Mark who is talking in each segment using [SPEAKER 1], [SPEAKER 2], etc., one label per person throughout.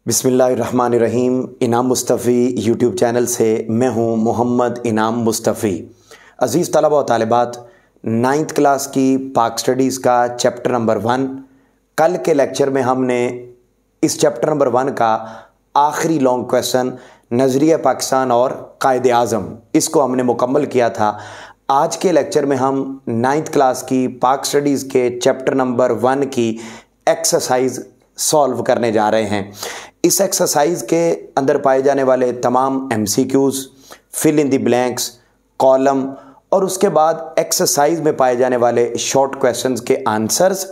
[SPEAKER 1] बिस्मिल्लाहिर्रहमानिर्रहीम। इनाम Mustafi YouTube channel से मैं हूँ मोहम्मद इनाम मुस्तफ़ी। अज़ीज़ तलबा व तालिबात, 9th क्लास की पाक स्टडीज़ का चैप्टर नंबर 1, कल के लेक्चर में हमने इस चैप्टर नंबर 1 का आखिरी लॉन्ग क्वेश्चन नज़रिया पाकिस्तान और कायदे आज़म, इसको हमने मुकम्मल किया था। आज के लेक्चर में हम 9th क्लास की पाक स्टडीज़ के चैप्टर नंबर 1 की एक्सरसाइज सॉल्व करने जा रहे हैं। इस एक्सरसाइज के अंदर पाए जाने वाले तमाम MCQs, fill in the blanks, column और उसके बाद एक्सरसाइज में पाए जाने वाले शॉर्ट क्वेश्चंस के आंसर्स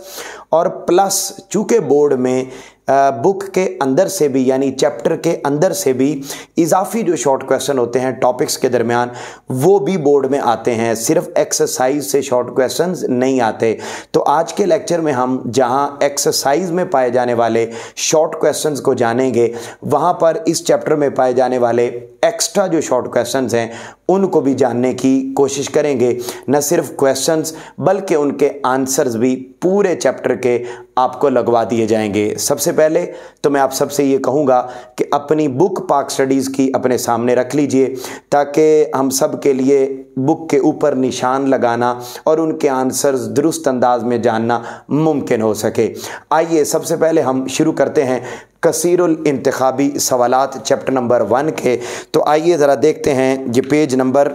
[SPEAKER 1] और प्लस चूँकि बोर्ड में बुक के अंदर से भी यानी चैप्टर के अंदर से भी इजाफी जो शॉर्ट क्वेश्चन होते हैं टॉपिक्स के दरमियान वो भी बोर्ड में आते हैं, सिर्फ एक्सरसाइज से शॉर्ट क्वेश्चंस नहीं आते। तो आज के लेक्चर में हम जहां एक्सरसाइज में पाए जाने वाले शॉर्ट क्वेश्चंस को जानेंगे, वहां पर इस चैप्टर में पाए जाने वाले एक्स्ट्रा जो शॉर्ट क्वेश्चंस हैं उनको भी जानने की कोशिश करेंगे। न सिर्फ क्वेश्चंस बल्कि उनके आंसर्स भी पूरे चैप्टर के आपको लगवा दिए जाएंगे। सबसे पहले तो मैं आप सबसे ये कहूँगा कि अपनी बुक पाक स्टडीज़ की अपने सामने रख लीजिए ताकि हम सब के लिए बुक के ऊपर निशान लगाना और उनके आंसर्स दुरुस्त अंदाज में जानना मुमकिन हो सके। आइए सबसे पहले हम शुरू करते हैं कसीरुल इंतखाबी सवालात चैप्टर नंबर 1 के। तो आइए ज़रा देखते हैं, ये पेज नंबर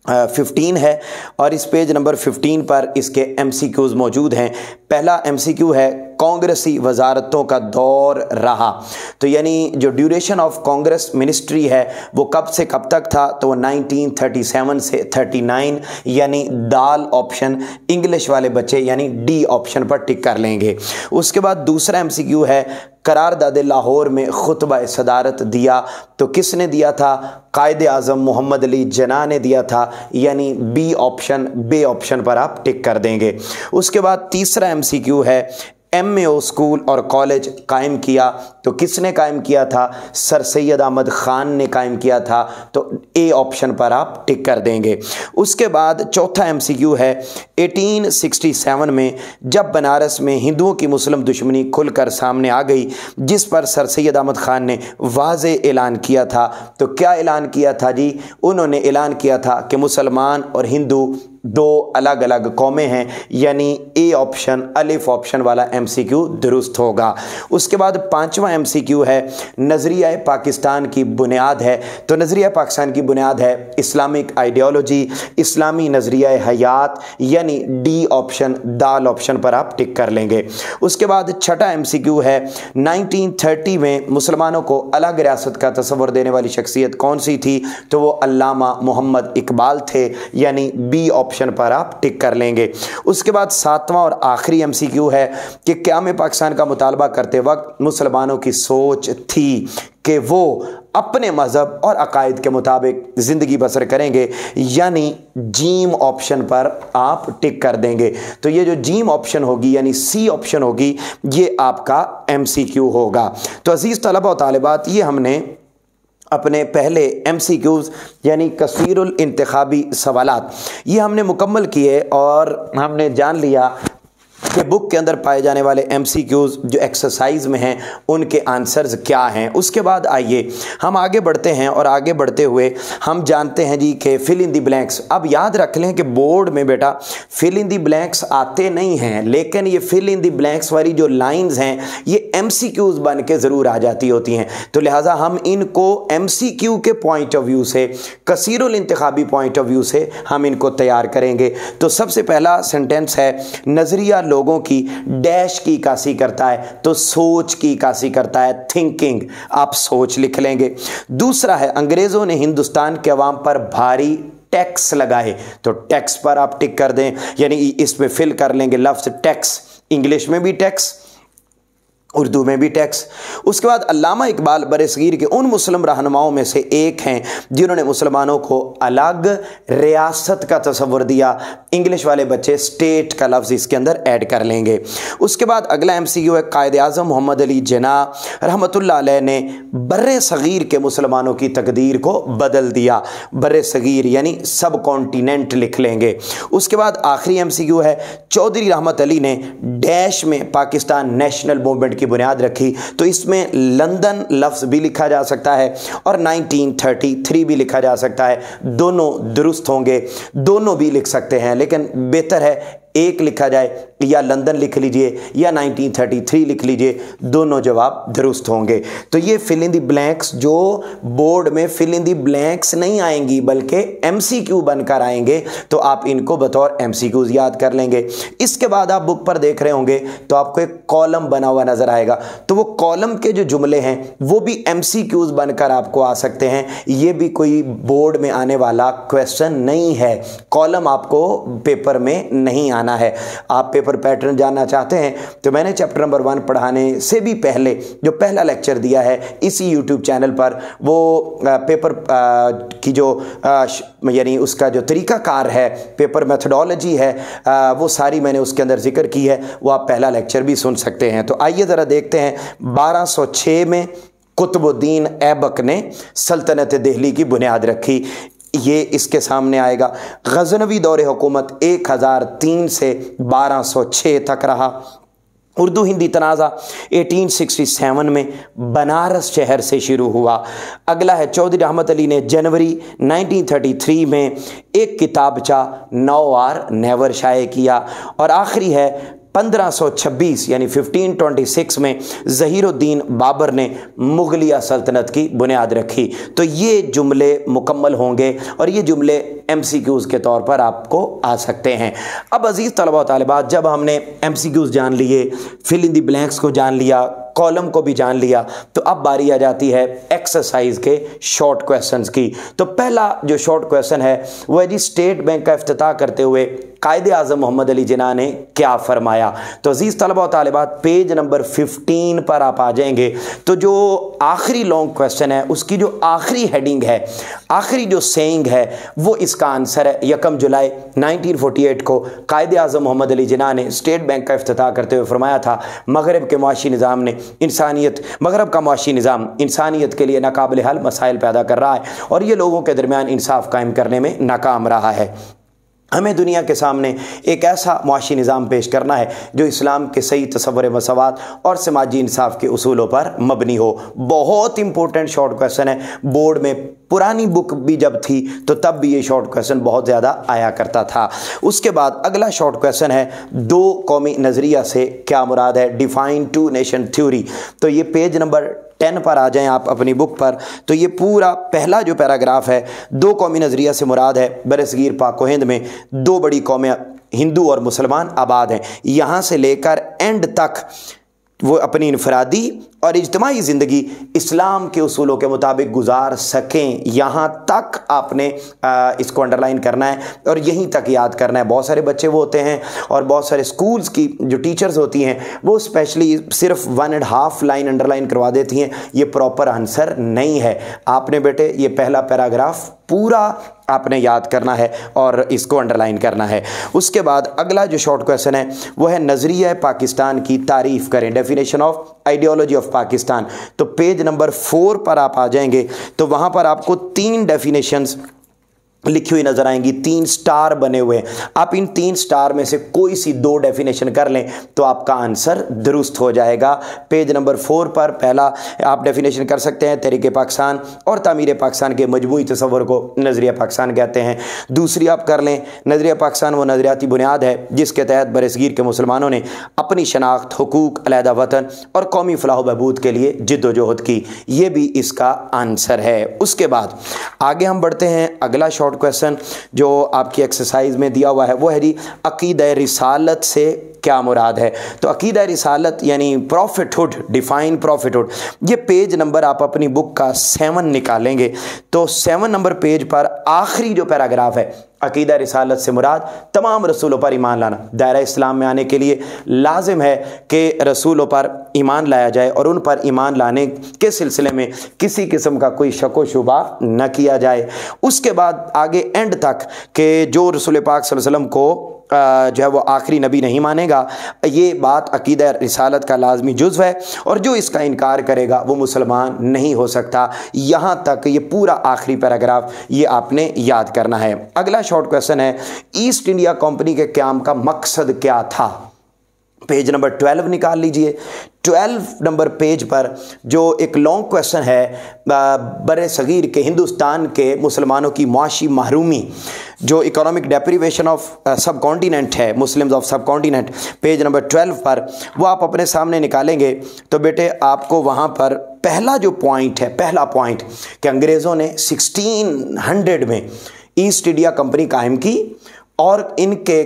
[SPEAKER 1] 15 है और इस पेज नंबर 15 पर इसके MCQs मौजूद हैं। पहला MCQ है, कांग्रेसी वजारतों का दौर रहा। तो यानी जो ड्यूरेशन ऑफ कांग्रेस मिनिस्ट्री है वो कब से कब तक था, तो वो 1937 से 39, यानी दाल ऑप्शन इंग्लिश वाले बच्चे यानी D ऑप्शन पर टिक कर लेंगे। उसके बाद दूसरा MCQ है, करारदाद लाहौर में खुतबा सदारत दिया, तो किसने दिया था? कायदे आज़म मोहम्मद अली जिन्ना ने दिया था, यानी B ऑप्शन पर आप टिक कर देंगे। उसके बाद तीसरा MCQ है, MAO स्कूल और कॉलेज कायम किया, तो किसने कायम किया था? सर सैयद अहमद ख़ान ने कायम किया था, तो A ऑप्शन पर आप टिक कर देंगे। उसके बाद चौथा MCQ है, 1867 में जब बनारस में हिंदुओं की मुस्लिम दुश्मनी खुलकर सामने आ गई, जिस पर सर सैयद अहमद ख़ान ने वाज़े ऐलान किया था, तो क्या ऐलान किया था जी? उन्होंने ऐलान किया था कि मुसलमान और हिंदू दो अलग अलग कौमें हैं, यानी A ऑप्शन अलिफ ऑप्शन वाला MCQ दुरुस्त होगा। उसके बाद पांचवा MCQ है, नज़रिया पाकिस्तान की बुनियाद है, तो नज़रिया पाकिस्तान की बुनियाद है इस्लामिक आइडियोलॉजी, इस्लामी नज़रिया हयात, यानी D ऑप्शन दाल ऑप्शन पर आप टिक कर लेंगे। उसके बाद छठा MCQ है, 1930 में मुसलमानों को अलग रियासत का तस्वर देने वाली शख्सियत कौन सी थी, तो वो अल्लामा मोहम्मद इकबाल थे, यानी B ऑप्शन पर आप टिक कर लेंगे। उसके बाद सातवां और आखिरी MCQ है कि क़याम पाकिस्तान का मुतालबा करते वक्त मुसलमानों की सोच थी कि वो अपने मज़हब और अकायद के मुताबिक ज़िंदगी बसर करेंगे, यानी जीम ऑप्शन पर आप टिक कर देंगे। तो ये जो जीम ऑप्शन होगी यानी C ऑप्शन होगी, ये आपका MCQ होगा। तो अज़ीज़ तलबा व तालिबात, ये हमने अपने पहले MCQs यानी कसीरुल इंतखाबी सवालात ये हमने मुकम्मल किए और हमने जान लिया कि बुक के अंदर पाए जाने वाले MCQs जो एक्सरसाइज में हैं उनके आंसर्स क्या हैं। उसके बाद आइए हम आगे बढ़ते हैं और आगे बढ़ते हुए हम जानते हैं जी कि फिल इन दी ब्लैंक्स। अब याद रख लें कि बोर्ड में बेटा फिल इन दी ब्लैंक्स आते नहीं हैं, लेकिन ये फिल इन दी ब्लैंक्स वाली जो लाइंस हैं ये MCQs बन के ज़रूर आ जाती होती हैं। तो लिहाजा हम इनको MCQ के पॉइंट ऑफ व्यू से, कसीरुल इंतखाबी पॉइंट ऑफ व्यू से हम इनको तैयार करेंगे। तो सबसे पहला सेंटेंस है, नज़रिया लोगों की डैश की इक्कासी करता है, तो सोच की इक्कासी करता है, थिंकिंग, आप सोच लिख लेंगे। दूसरा है, अंग्रेज़ों ने हिंदुस्तान के अवाम पर भारी टैक्स लगाए, तो टैक्स पर आप टिक कर दें, यानी इसमें फिल कर लेंगे लफ्ज़ टैक्स, इंग्लिश में भी टैक्स, उर्दू में भी टैक्स। उसके बाद अल्लामा इकबाल बरसगीर के उन मुस्लिम रहनुमाओं में से एक हैं जिन्होंने मुसलमानों को अलग रियासत का तस्वर दिया, इंग्लिश वाले बच्चे स्टेट का लफ्ज़ इसके अंदर ऐड कर लेंगे। उसके बाद अगला MCQ है, कायदे आज़म मोहम्मद अली जिन्ना रहमतुल्लाह अलैह ने बर्रे सगीर के मुसलमानों की तकदीर को बदल दिया, बर्रे सगीर यानी सब कॉन्टिनेंट लिख लेंगे। उसके बाद आखिरी MCQ है, चौधरी रहमत अली ने डैश में पाकिस्तान नेशनल मूवमेंट की बुनियाद रखी। तो इसमें लंदन लफ्ज़ भी लिखा जा सकता है और 1933 भी लिखा जा सकता है, दोनों दुरुस्त होंगे, दोनों भी लिख सकते हैं, लेकिन बेहतर है एक लिखा जाए, या लंदन लिख लीजिए या 1933 लिख लीजिए, दोनों जवाब दुरुस्त होंगे। तो ये फिल इन द ब्लैंक्स जो बोर्ड में फिल इन द ब्लैंक्स नहीं आएंगी बल्कि एमसीक्यू बनकर आएंगे, तो आप इनको बतौर एमसीक्यूज याद कर लेंगे। इसके बाद आप बुक पर देख रहे होंगे तो आपको एक कॉलम बना हुआ नजर आएगा, तो वो कॉलम के जो जुमले हैं वो भी एमसीक्यूज बनकर आपको आ सकते हैं। ये भी कोई बोर्ड में आने वाला क्वेश्चन नहीं है, कॉलम आपको पेपर में नहीं आना है। आप पेपर पैटर्न जानना चाहते हैं तो मैंने चैप्टर नंबर 1 पढ़ाने से भी पहले जो पहला लेक्चर दिया है इसी यूट्यूब चैनल पर, वो पेपर की जो यानी उसका जो तरीकाकार है, पेपर मेथोडोलॉजी है, वो सारी मैंने उसके अंदर जिक्र की है, वो आप पहला लेक्चर भी सुन सकते हैं। तो आइए ज़रा देखते हैं 1206 में कुतुबुद्दीन ऐबक ने सल्तनत दिल्ली की बुनियाद रखी। ये इसके सामने आएगा। गजनवी दौरे हुकूमत 1003 से 1206 तक रहा। उर्दू हिंदी तनाज़ा 1867 में बनारस शहर से शुरू हुआ। अगला है चौधरी रहमत अली ने जनवरी 1933 में एक किताबचा नौवार नेवर शाये किया। और आखिरी है 1526 यानी 1526 में ज़हीरुद्दीन बाबर ने मुगलिया सल्तनत की बुनियाद रखी। तो ये जुमले मुकम्मल होंगे और ये जुमले MCQs के तौर पर आपको आ सकते हैं। अब अज़ीज़ तलबा व तालिबात, जब हमने MCQs जान लिए, फिल इन द ब्लैंक्स को जान लिया, कॉलम को भी जान लिया, तो अब बारी आ जाती है एक्सरसाइज के शॉर्ट क्वेश्चंस की। तो पहला जो शॉर्ट क्वेश्चन है वो है जी, स्टेट बैंक का इफ्तिताह करते हुए कायदे आज़म मोहम्मद अली जिन्ना ने क्या फरमाया। तो अजीज़ तलबा व तालिबात, पेज नंबर 15 पर आप आ जाएंगे तो जो आखिरी लॉन्ग क्वेश्चन है उसकी जो आखिरी हेडिंग है, आखिरी जो सेइंग है, वो इसका आंसर है। 1 जुलाई 1948 को कायदे आज़म मोहम्मद अली जिन्ना ने स्टेट बैंक का इफ्तिताह करते हुए फरमाया था, मगरब के मुआशी निज़ाम ने मगरब का मुआशी निज़ाम इंसानियत के लिए नाकाबिल हल मसाइल पैदा कर रहा है और ये लोगों के दरमियान इंसाफ कायम करने में नाकाम रहा है। हमें दुनिया के सामने एक ऐसा मुआशी निज़ाम पेश करना है जो इस्लाम के सही तसव्वुर मसवात और समाजी इंसाफ के उसूलों पर मबनी हो। बहुत इंपॉर्टेंट शॉर्ट क्वेश्चन है, बोर्ड में पुरानी बुक भी जब थी तो तब भी ये शॉर्ट क्वेश्चन बहुत ज़्यादा आया करता था। उसके बाद अगला शॉर्ट क्वेश्चन है, दो कौमी नज़रिया से क्या मुराद है, डिफाइन टू नेशन थ्योरी। तो ये पेज नंबर 10 पर आ जाएं आप अपनी बुक पर। तो ये पूरा पहला जो पैराग्राफ है, दो कौमी नज़रिया से मुराद है बरसगीर पाक व हिंद में दो बड़ी कौमें हिंदू और मुसलमान आबाद हैं। यहाँ से लेकर एंड तक वो अपनी इनफरादी और इज्तिमाई ज़िंदगी इस्लाम के उसूलों के मुताबिक गुजार सकें, यहाँ तक आपने इसको अंडरलाइन करना है और यहीं तक याद करना है। बहुत सारे बच्चे वो होते हैं और बहुत सारे स्कूल्स की जो टीचर्स होती हैं वो स्पेशली सिर्फ 1.5 लाइन अंडरलाइन करवा देती हैं, ये प्रॉपर आंसर नहीं है। आपने बेटे ये पहला पैराग्राफ पूरा आपने याद करना है और इसको अंडरलाइन करना है। उसके बाद अगला जो शॉर्ट क्वेश्चन है वो है, नज़रिया पाकिस्तान की तारीफ़ करें, definition of ideology of Pakistan. तो पेज नंबर 4 पर आप आ जाएंगे तो वहाँ पर आपको 3 डेफिनेशंस लिखी हुई नजर आएंगी, 3 स्टार बने हुए। आप इन 3 स्टार में से कोई सी 2 डेफिनेशन कर लें तो आपका आंसर दुरुस्त हो जाएगा। पेज नंबर 4 पर पहला आप डेफिनेशन कर सकते हैं, तहरीक पाकिस्तान और तामीर पाकिस्तान के मजमूई तसव्वुर को नज़रिया पाकिस्तान कहते हैं। दूसरी आप कर लें, नज़रिया पाकिस्तान वो नज़रियाती बुनियाद है जिसके तहत बरसगीर के मुसलमानों ने अपनी शनाख्त, हुकूक, अलहदा वतन और कौमी फलाह बहबूद के लिए जिद्दोजहद की। ये भी इसका आंसर है। उसके बाद आगे हम बढ़ते हैं। अगला शॉर्ट क्वेश्चन जो आपकी एक्सरसाइज में दिया हुआ है वो है जी, अकीदा रिसालत से क्या मुराद है। तो अकीदा रिसालत यानी प्रॉफिटहुड, डिफाइन प्रॉफिटहुड। ये पेज नंबर आप अपनी बुक का 7 निकालेंगे तो 7 नंबर पेज पर आखिरी जो पैराग्राफ है, अकीदा रिसालत से मुराद तमाम रसूलों पर ईमान लाना। दायरा इस्लाम में आने के लिए लाजिम है कि रसूलों पर ईमान लाया जाए और उन पर ईमान लाने के सिलसिले में किसी किस्म का कोई शक व शुबा न किया जाए। उसके बाद आगे एंड तक कि जो रसूल पाक सल्लल्लाहु अलैहि वसल्लम को जो है वो आखिरी नबी नहीं मानेगा, ये बात अकीदा रिसालत का लाजमी जुज़्व है और जो इसका इनकार करेगा वो मुसलमान नहीं हो सकता। यहाँ तक ये पूरा आखिरी पैराग्राफ ये आपने याद करना है। अगला शॉर्ट क्वेश्चन है, ईस्ट इंडिया कंपनी के क़याम का मकसद क्या था। पेज नंबर 12 निकाल लीजिए। 12 नंबर पेज पर जो एक लॉन्ग क्वेश्चन है, बरे सगीर के हिंदुस्तान के मुसलमानों की मुआशी महरूमी, जो इकोनॉमिक डेप्रीवेशन ऑफ सब कॉन्टिनेंट है, मुस्लिम्स ऑफ सब कॉन्टिनेंट, पेज नंबर 12 पर वो आप अपने सामने निकालेंगे तो बेटे आपको वहाँ पर पहला जो पॉइंट है, पहला पॉइंट कि अंग्रेज़ों ने 1600 में ईस्ट इंडिया कंपनी कायम की और इनके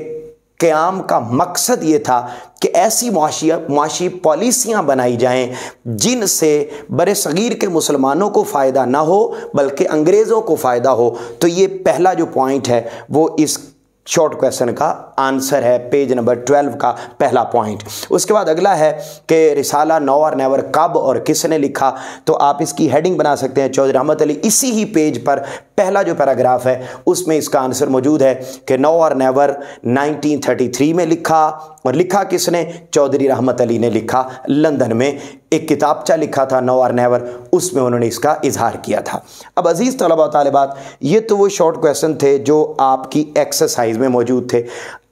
[SPEAKER 1] क़याम का मकसद ये था कि ऐसी मुआशी पॉलिसियाँ बनाई जाएं जिनसे बरे सगीर के मुसलमानों को फ़ायदा ना हो बल्कि अंग्रेज़ों को फ़ायदा हो। तो ये पहला जो पॉइंट है वो इस शॉर्ट क्वेश्चन का आंसर है, पेज नंबर 12 का पहला पॉइंट। उसके बाद अगला है कि रिसाला नाउ और नेवर कब और किसने लिखा, तो आप इसकी हेडिंग बना सकते हैं चौधरी रहमत अली। इसी ही पेज पर पहला जो पैराग्राफ है उसमें इसका आंसर मौजूद है कि नाउ और नेवर 1933 में लिखा, और लिखा किसने? चौधरी रहमत अली ने लिखा। लंदन में एक किताबचा लिखा था नाउ और नेवर, उसमें उन्होंने इसका इजहार किया था। अब अजीज़ तलबा व तालिबात, ये तो वो शॉर्ट क्वेश्चन थे जो आपकी एक्सरसाइज में मौजूद थे।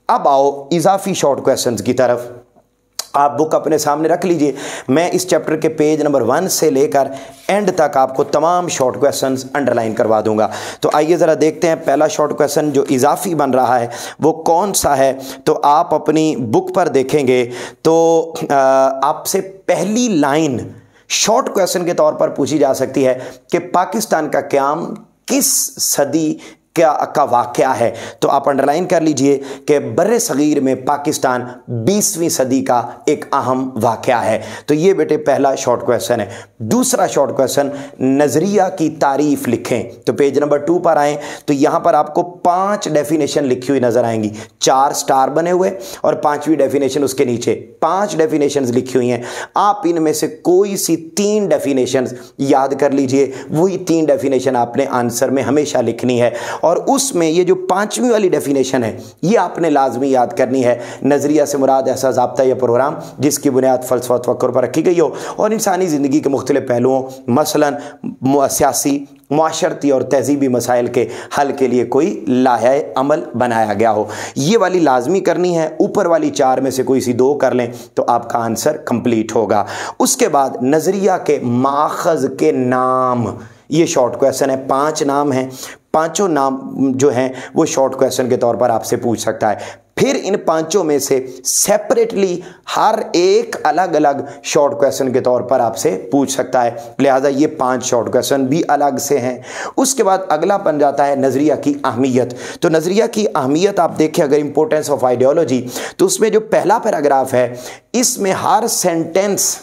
[SPEAKER 1] अब आओ इजाफी शॉर्ट क्वेश्चंस की तरफ। आप बुक अपने सामने रख लीजिए। मैं इस चैप्टर के पेज नंबर 1 से लेकर एंड तक आपको तमाम शॉर्ट क्वेश्चंस अंडरलाइन करवा दूंगा। तो आइए ज़रा देखते हैं पहला शॉर्ट क्वेश्चन जो इजाफी बन रहा है वो कौन सा है। तो आप अपनी बुक पर देखेंगे तो आपसे पहली लाइन शॉर्ट क्वेश्चन के तौर पर पूछी जा सकती है कि पाकिस्तान का क़याम किस सदी का वाक़या है। तो आप अंडरलाइन कर लीजिए कि बर्रे सगीर में पाकिस्तान 20वीं सदी का एक अहम वाक़या है। तो ये बेटे पहला शॉर्ट क्वेश्चन है। दूसरा शॉर्ट क्वेश्चन, नज़रिया की तारीफ़ लिखें। तो पेज नंबर 2 पर आएँ तो यहाँ पर आपको 5 डेफिनेशन लिखी हुई नज़र आएंगी, 4 स्टार बने हुए और 5वीं डेफिनेशन उसके नीचे 5 डेफिनेशंस लिखी हुई हैं। आप इनमें से कोई सी 3 डेफिनेशंस याद कर लीजिए, वही 3 डेफिनेशन आपने आंसर में हमेशा लिखनी है। और उसमें ये जो 5वीं वाली डेफिनेशन है ये आपने लाजमी याद करनी है। नज़रिया से मुराद ऐसा ज़ाब्ता या प्रोग्राम जिसकी बुनियाद फ़लसफ़ा तफक्कुर पर रखी गई हो और इंसानी ज़िंदगी के मुख्तलिफ पहलुओं मसलन सियासी, मुआशरती और तहज़ीबी मसाइल के हल के लिए कोई लाहे अमल बनाया गया हो। ये वाली लाजमी करनी है। ऊपर वाली 4 में से कोई सी 2 कर लें तो आपका आंसर कंप्लीट होगा। उसके बाद नज़रिया के माखज़ के नाम, ये शॉर्ट क्वेश्चन है। 5 नाम हैं, 5 नाम जो हैं वो शॉर्ट क्वेश्चन के तौर पर आपसे पूछ सकता है। फिर इन 5 में से सेपरेटली हर एक अलग अलग शॉर्ट क्वेश्चन के तौर पर आपसे पूछ सकता है, लिहाजा ये 5 शॉर्ट क्वेश्चन भी अलग से हैं। उसके बाद अगला बन जाता है नज़रिया की अहमियत। तो नज़रिया की अहमियत आप देखें अगर इंपॉर्टेंस ऑफ आइडियोलॉजी, तो उसमें जो पहला पैराग्राफ है इसमें हर सेंटेंस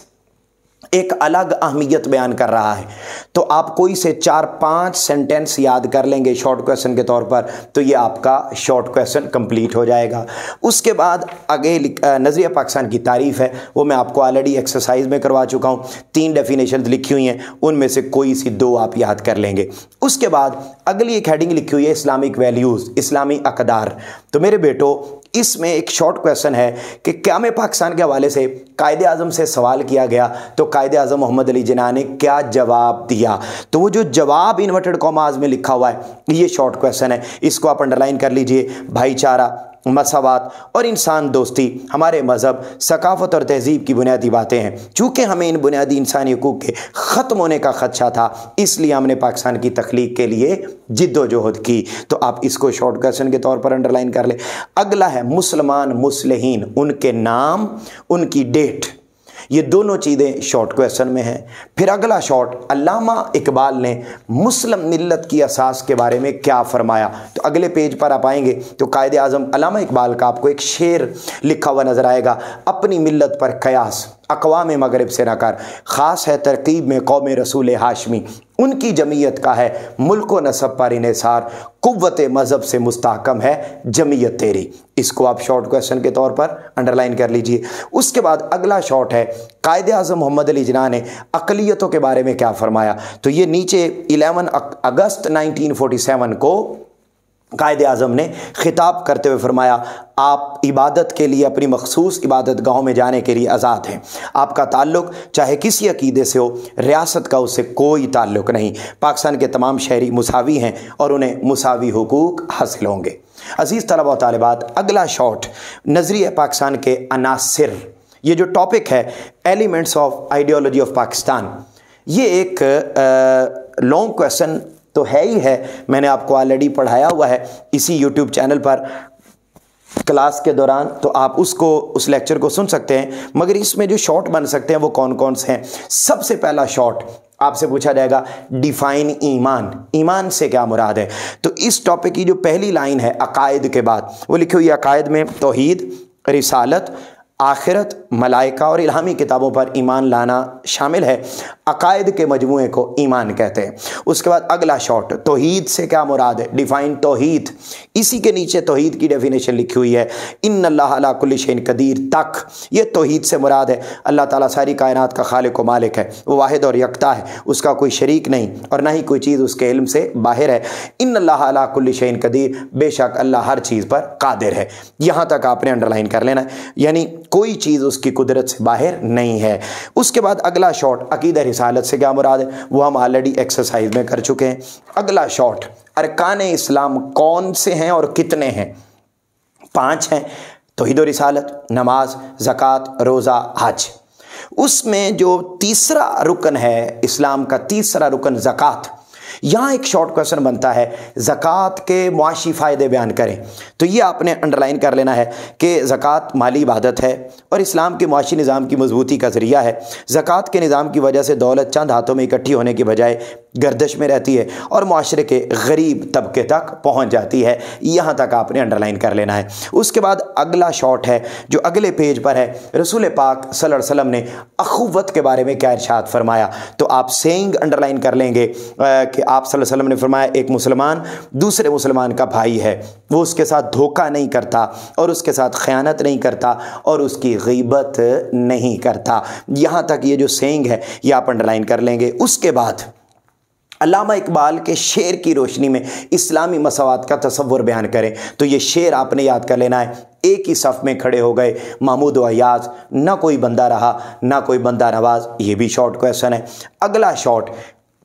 [SPEAKER 1] एक अलग अहमियत बयान कर रहा है। तो आप कोई से 4-5 सेंटेंस याद कर लेंगे शॉर्ट क्वेश्चन के तौर पर तो ये आपका शॉर्ट क्वेश्चन कंप्लीट हो जाएगा। उसके बाद आगे नज़रिया पाकिस्तान की तारीफ़ है, वो मैं आपको ऑलरेडी एक्सरसाइज में करवा चुका हूँ। 3 डेफिनेशन लिखी हुई हैं, उनमें से कोई सी 2 आप याद कर लेंगे। उसके बाद अगली एक हेडिंग लिखी हुई है इस्लामिक वैल्यूज़, इस्लामी अक़दार। तो मेरे बेटो इसमें एक शॉर्ट क्वेश्चन है कि क़याम पाकिस्तान के हवाले से कायदे आज़म से सवाल किया गया तो कायदे आज़म मोहम्मद अली जिन्ना ने क्या जवाब दिया। तो वो जो जवाब इन्वर्टेड कॉमास में लिखा हुआ है ये शॉर्ट क्वेश्चन है, इसको आप अंडरलाइन कर लीजिए। भाईचारा, मसावात और इंसान दोस्ती हमारे मज़हब, सकाफ़त और तहज़ीब की बुनियादी बातें हैं। चूँकि हमें इन बुनियादी इंसानी हुकूक़ के ख़त्म होने का ख़दशा था इसलिए हमने पाकिस्तान की तख्लीक के लिए जिद्दोजहद की। तो आप इसको शॉर्ट क्वेश्चन के तौर पर अंडरलाइन कर लें। अगला है मुसलमान मुस्लिहीन, उनके नाम, उनकी डेट, ये दोनों चीज़ें शॉर्ट क्वेश्चन में हैं। फिर अगला शॉर्ट, अल्लामा इकबाल ने मुस्लिम मिल्लत की असास के बारे में क्या फरमाया। तो अगले पेज पर आप आएंगे तो कायदे आज़म अल्लामा इकबाल का आपको एक शेर लिखा हुआ नज़र आएगा, अपनी मिल्लत पर कयास अक़वाम मगरिब से न कर, ख़ास है तरकीब में कौम रसूल हाशमी, उनकी जमीयत का है मुल्क व नसब पर इन्हिसार, कुव्वत मज़हब से मुस्तहकम है जमीयत तेरी। इसको आप शॉर्ट क्वेश्चन के तौर पर अंडरलाइन कर लीजिए। उसके बाद अगला शॉर्ट है कायदे आज़म मोहम्मद अली जिन्ना ने अक़लियतों के बारे में क्या फरमाया। तो ये नीचे 11 अगस्त 1947 को कायदे आज़म ने खिताब करते हुए फरमाया, आप इबादत के लिए अपनी मखसूस इबादत गाहों में जाने के लिए आज़ाद हैं। आपका ताल्लुक़ चाहे किसी अकीदे से हो, रियासत का उससे कोई ताल्लुक़ नहीं। पाकिस्तान के तमाम शहरी मुसावी हैं और उन्हें मुसावी हुकूक हासिल होंगे। अजीज़ तलबा व तालिबात, अगला शॉट नज़रिया पाकिस्तान के अनासिर, ये जो टॉपिक है elements of ideology of Pakistan, ये एक लॉन्ग क्वेश्चन तो है ही है, मैंने आपको ऑलरेडी पढ़ाया हुआ है इसी यूट्यूब चैनल पर क्लास के दौरान, तो आप उस लेक्चर को सुन सकते हैं। मगर इसमें जो शॉर्ट बन सकते हैं वो कौन कौन से हैं। सबसे पहला शॉर्ट आपसे पूछा जाएगा डिफाइन ईमान, ईमान से क्या मुराद है। तो इस टॉपिक की जो पहली लाइन है अकायद के बाद, वो लिखी हुई है अकायद में तौहीद, रिसालत, आखिरत, मलाइका और इल्हामी किताबों पर ईमान लाना शामिल है। अकायद के मजमूए को ईमान कहते हैं। उसके बाद अगला शॉर्ट तौहीद से क्या मुराद है, डिफाइन तौहीद। इसी के नीचे तौहीद की डेफिनेशन लिखी हुई है, इन्नल्लाह अला कुल्लि शैइन कदीर तक। ये तौहीद से मुराद है अल्लाह ताला सारी कायनात का खालिक व मालिक है, वो वाहिद और यकता है, उसका कोई शरीक नहीं और ना ही कोई चीज़ उसके इल्म से बाहर है। इन्नल्लाह अला कुल्लि शैइन कदीर, बेशक अल्लाह हर चीज़ पर कादिर है। यहाँ तक आपने अंडरलाइन कर लेना है, यानी कोई चीज़ उसकी कुदरत से बाहर नहीं है। उसके बाद अगला शॉट अकीदा रिसालत से क्या मुराद है, वो हम ऑलरेडी एक्सरसाइज में कर चुके हैं। अगला शॉट अरकान इस्लाम कौन से हैं और कितने हैं, 5 हैं, तौहीद और रिसालत, नमाज, ज़कात, रोज़ा, हज। उसमें जो तीसरा रुकन है इस्लाम का, तीसरा रुकन ज़कात, यहाँ एक शॉर्ट क्वेश्चन बनता है, ज़कात के मुआशी फ़ायदे बयान करें। तो ये आपने अंडरलाइन कर लेना है कि ज़कात माली इबादत है और इस्लाम के मुआशी निज़ाम की मजबूती का ज़रिया है। ज़कात के निज़ाम की वजह से दौलत चंद हाथों में इकट्ठी होने की बजाय गर्दश में रहती है और मुआशरे के गरीब तबके तक पहुँच जाती है। यहाँ तक आपने अंडरलाइन कर लेना है। उसके बाद अगला शॉट है जो अगले पेज पर है, रसूल पाक सल्लल्लाहु अलैहि वसल्लम ने अखुवत के बारे में क्या इरशाद फरमाया। तो आप सेइंग अंडरलाइन कर लेंगे कि आप सल्लल्लाहु अलैहि वसल्लम ने फरमाया एक मुसलमान दूसरे मुसलमान का भाई है, वो उसके साथ धोखा नहीं करता और उसके साथ ख़यानत नहीं करता और उसकी गीबत नहीं करता। यहाँ तक ये जो सेइंग है ये आप अंडरलाइन कर लेंगे। उसके बाद अल्लामा इकबाल के शेर की रोशनी में इस्लामी मसवात का तसव्वुर बयान करें। तो ये शेर आपने याद कर लेना है, एक ही सफ़ में खड़े हो गए महमूद व अयाज, ना कोई बंदा रहा ना कोई बंदा नवाज। ये भी शॉर्ट क्वेश्चन है। अगला शॉर्ट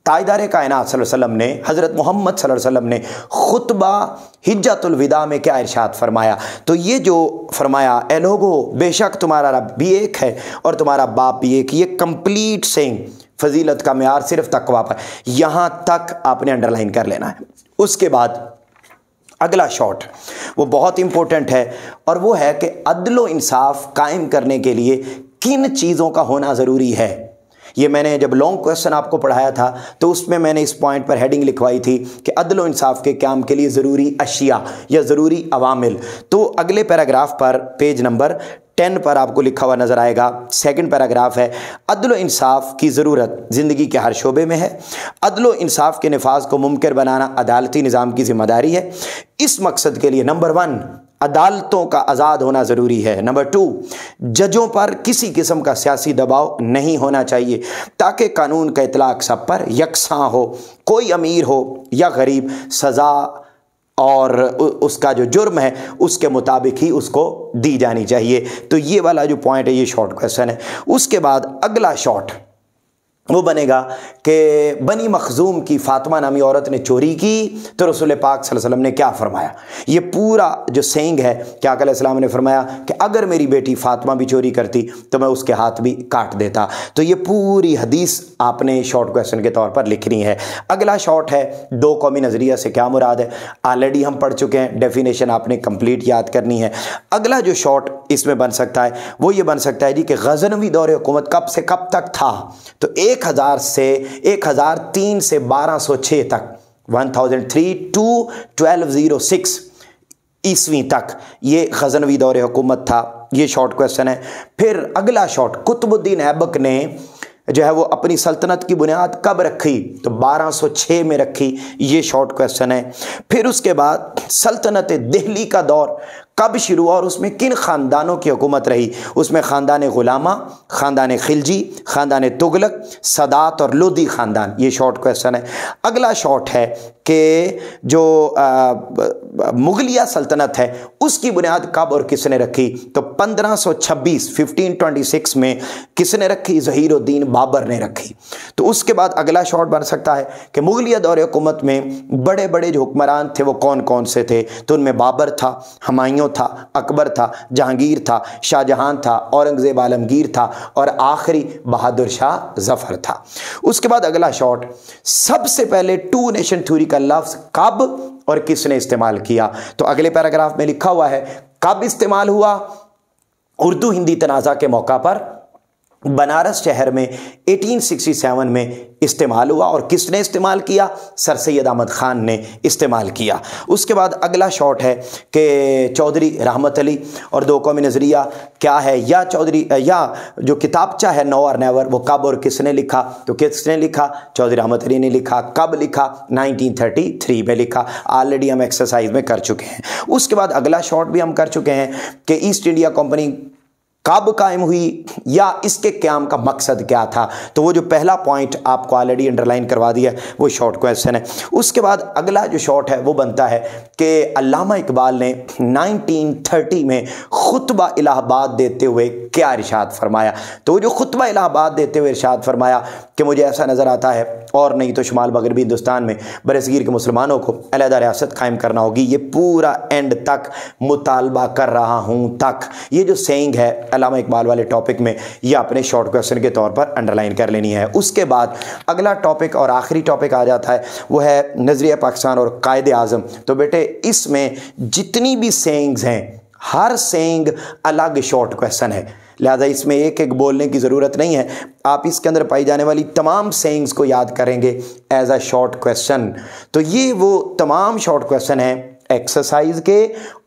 [SPEAKER 1] ताजदार कायनात सल्लल्लाहु अलैहि वसल्लम ने, हज़रत मोहम्मद सल्लल्लाहु अलैहि वसल्लम ने खुतबा हिज्जतुल विदा में क्या इरशाद फरमाया। तो ये जो फरमाया, ए लोगो बेशक तुम्हारा रब भी एक है और तुम्हारा बाप भी एक, ये कंप्लीट सेइंग फजीलत का मेयार सिर्फ तकवा पर, यहाँ तक आपने अंडरलाइन कर लेना है। उसके बाद अगला शॉट वो बहुत इंपॉर्टेंट है और वो है कि अदल व इंसाफ कायम करने के लिए किन चीज़ों का होना ज़रूरी है। ये मैंने जब लॉन्ग क्वेश्चन आपको पढ़ाया था तो उसमें मैंने इस पॉइंट पर हेडिंग लिखवाई थी कि अदल व इंसाफ के काम के लिए ज़रूरी अशिया या ज़रूरी अवामिल। तो अगले पैराग्राफ पर पेज नंबर 10 पर आपको लिखा हुआ नज़र आएगा, सेकंड पैराग्राफ है, अदल व इंसाफ की ज़रूरत ज़िंदगी के हर शोबे में है। अदल व इंसाफ के नफाज को मुमकिन बनाना अदालती निज़ाम की ज़िम्मेदारी है। इस मकसद के लिए नंबर 1 अदालतों का आज़ाद होना ज़रूरी है। नंबर 2 जजों पर किसी किस्म का सियासी दबाव नहीं होना चाहिए ताकि कानून का इतलाक़ सब पर यकसां हो। कोई अमीर हो या गरीब, सज़ा और उसका जो जुर्म है उसके मुताबिक ही उसको दी जानी चाहिए। तो ये वाला जो पॉइंट है ये शॉर्ट क्वेश्चन है। उसके बाद अगला शॉर्ट वो बनेगा कि बनी मखजूम की फ़ातिमा नामी औरत ने चोरी की तो रसूल पाक सल्लल्लाहु अलैहि वसल्लम ने क्या फरमाया। ये पूरा जो सेइंग है कि आका अलैहिस्सलाम ने फरमाया कि अगर मेरी बेटी फ़ातिमा भी चोरी करती तो मैं उसके हाथ भी काट देता। तो ये पूरी हदीस आपने शॉर्ट क्वेश्चन के तौर पर लिखनी है। अगला शॉर्ट है दो कौमी नज़रिया से क्या मुराद है, ऑलरेडी हम पढ़ चुके हैं, डेफिनेशन आपने कंप्लीट याद करनी है। अगला जो शॉर्ट इसमें बन सकता है वो ये बन सकता है जी कि गज़नवी दौर हुकूमत कब से कब तक था। तो 1003 से 1206 तक, 1003 to 1206 ईस्वी तक ये गज़नवी दौर हुकूमत था। ये शॉर्ट क्वेश्चन है। फिर अगला शॉर्ट कुतुबुद्दीन ऐबक ने जो है वो अपनी सल्तनत की बुनियाद कब रखी, तो 1206 में रखी। ये शॉर्ट क्वेश्चन है। फिर उसके बाद सल्तनत दिल्ली का दौर कब शुरू हुआ और उसमें किन ख़ानदानों की हुकूमत रही। उसमें ख़ानदान गुलामा, ख़ानदान खिलजी, ख़ानदान तुगलक, सदात और लोधी ख़ानदान। ये शॉर्ट क्वेश्चन है। अगला शॉर्ट है कि जो मुगलिया सल्तनत है उसकी बुनियाद कब और किसने रखी। तो 1526 1526 में किसने रखी? ज़हीरुद्दीन बाबर ने रखी। तो उसके बाद अगला शॉट बन सकता है कि मुगलिया दौर हुकूमत में बड़े बड़े जो हुक्मरान थे वो कौन कौन से थे? तो उनमें बाबर था, हुमायूं था, अकबर था, जहांगीर था, शाहजहां था, औरंगज़ेब आलमगीर था और आखिरी बहादुर शाह जफर था। उसके बाद अगला शॉट, सबसे पहले टू नेशन थ्योरी का लफ्ज़ कब और किसने इस्तेमाल किया? तो अगले पैराग्राफ में लिखा हुआ है कब इस्तेमाल हुआ? उर्दू हिंदी तनाज़ा के मौका पर बनारस शहर में 1867 में इस्तेमाल हुआ और किसने इस्तेमाल किया? सर सैयद अहमद ख़ान ने इस्तेमाल किया। उसके बाद अगला शॉट है कि चौधरी रहमत अली और दो कौमी नज़रिया क्या है, या चौधरी या जो किताबचा है नो और नेवर वो कब और किसने लिखा? तो किसने लिखा? चौधरी रहमत अली ने लिखा। कब लिखा? 1933 में लिखा। ऑलरेडी हम एक्सरसाइज में कर चुके हैं। उसके बाद अगला शॉट भी हम कर चुके हैं कि ईस्ट इंडिया कंपनी कब कायम हुई या इसके क़याम का मकसद क्या था? तो वो जो पहला पॉइंट आपको ऑलरेडी अंडरलाइन करवा दिया वो शॉर्ट क्वेश्चन है। उसके बाद अगला जो शॉर्ट है वो बनता है कि अल्लामा इकबाल ने 1930 में खुतबा इलाहाबाद देते हुए क्या इरशाद फरमाया? तो वो जो खुतबा इलाहाबाद देते हुए इरशाद फरमाया कि मुझे ऐसा नज़र आता है और नहीं तो शुमाल मगरबी हिंदुस्तान में बरसगीर के मुसलमानों को अलहदा रियासत कायम करना होगी। ये पूरा एंड तक मुतालबा कर रहा हूँ तक, ये जो सेइंग है अल्लामा इकबाल वाले टॉपिक में, ये अपने शॉर्ट क्वेश्चन के तौर पर अंडरलाइन कर लेनी है। उसके बाद अगला टॉपिक और आखिरी टॉपिक आ जाता है वो है नज़रिया पाकिस्तान और कायदे आज़म। तो बेटे इसमें जितनी भी सेइंग्स हैं हर सेइंग अलग शॉर्ट क्वेश्चन है, लिहाजा इसमें एक एक बोलने की ज़रूरत नहीं है। आप इसके अंदर पाई जाने वाली तमाम सेइंग्स को याद करेंगे एज अ शॉर्ट क्वेश्चन। तो ये वो तमाम शॉर्ट क्वेश्चन हैं एक्सरसाइज के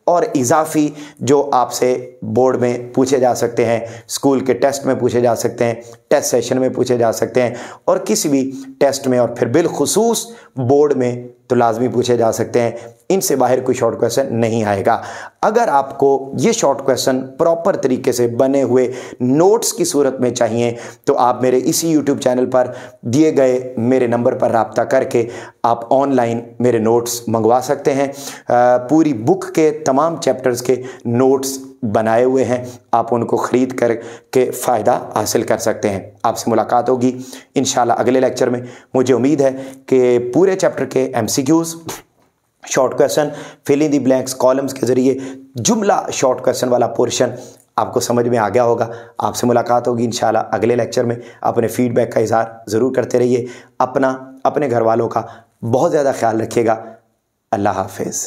[SPEAKER 1] और इजाफी जो आपसे बोर्ड में पूछे जा सकते हैं, स्कूल के टेस्ट में पूछे जा सकते हैं, टेस्ट सेशन में पूछे जा सकते हैं और किसी भी टेस्ट में और फिर बिलखुसूस बोर्ड में तो लाजमी पूछे जा सकते हैं। इनसे बाहर कोई शॉर्ट क्वेश्चन नहीं आएगा। अगर आपको ये शॉर्ट क्वेश्चन प्रॉपर तरीके से बने हुए नोट्स की सूरत में चाहिए तो आप मेरे इसी यूट्यूब चैनल पर दिए गए मेरे नंबर पर राब्ता करके आप ऑनलाइन मेरे नोट्स मंगवा सकते हैं। पूरी बुक के तमाम चैप्टर्स के नोट्स बनाए हुए हैं, आप उनको ख़रीद कर के फ़ायदा हासिल कर सकते हैं। आपसे मुलाकात होगी इंशाल्लाह अगले लेक्चर में। मुझे उम्मीद है कि पूरे चैप्टर के MCQs, short question, fill in the blanks, columns के ज़रिए जुमला शॉर्ट क्वेश्चन वाला पोर्शन आपको समझ में आ गया होगा। आपसे मुलाकात होगी इंशाल्लाह अगले लेक्चर में। अपने फ़ीडबैक का इज़हार ज़रूर करते रहिए। अपना अपने घर वालों का बहुत ज़्यादा ख्याल रखिएगा। अल्लाह हाफ़िज़।